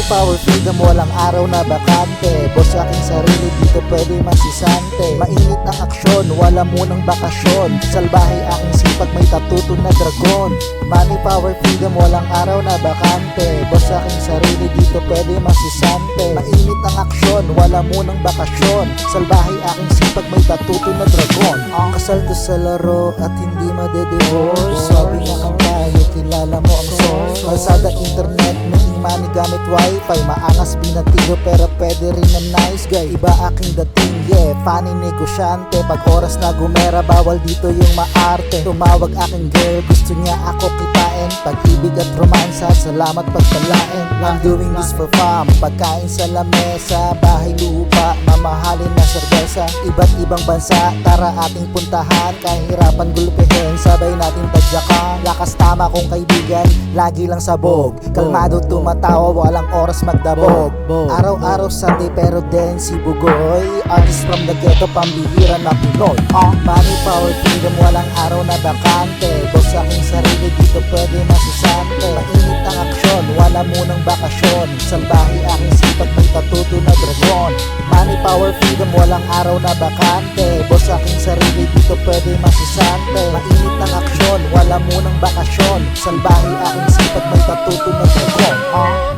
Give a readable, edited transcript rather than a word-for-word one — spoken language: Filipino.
power, freedom, walang araw na bakante. Boss sa aking sarili, dito pwede masisante. Mainit ang aksyon, wala munang bakasyon. Salbahe aking sipag, may tatutong na dragon. Money, power, freedom, walang araw na bakante. Boss sa aking sarili, dito pwede masisante. Mainit ang aksyon, wala munang bakasyon. Salbahe aking sipag, may tatutong na dragon. Kasal to sa laro at hindi madedivorce. Sabi nga kang tayo, kilala mo ang source. Kalsada, internet, may money gamit wifi. Maangas binatigo pero pwede rin na nice guy. Iba aking dating, yeah, funny negosyante. Pag oras na gumera, bawal dito yung maarte. Tumawag aking girl, gusto niya ako kitain. Pag-ibig at romansa, salamat pagpalain. I'm doing this for fun, pagkain sa lamesa. Bahay lupa, mamahalin na serbesa. Iba't ibang bansa, tara ating puntahan. Kahirapan gulpihin, sabay natin tadyakan. Lakas tama kong kaibigan, lagi lang sabog. Kalmado tumatawa, walang oras magdabog. Araw-araw Sunday pero din si Bugoy. Artist from the ghetto, pambihira na Pinoy. Money, power, freedom, walang araw na bakante. Boss sa aking sarili, dito pwede masisante. Mainit ang aksyon, wala munang bakasyon. Salbahe aking sipag, may tatuto na dragon. Money, power, freedom, walang araw na bakante. Boss sa aking sarili, dito pwede masisante. Mainit ang aksyon, wala munang bakasyon. Salbahe aking sipag, may tatuto na dragon.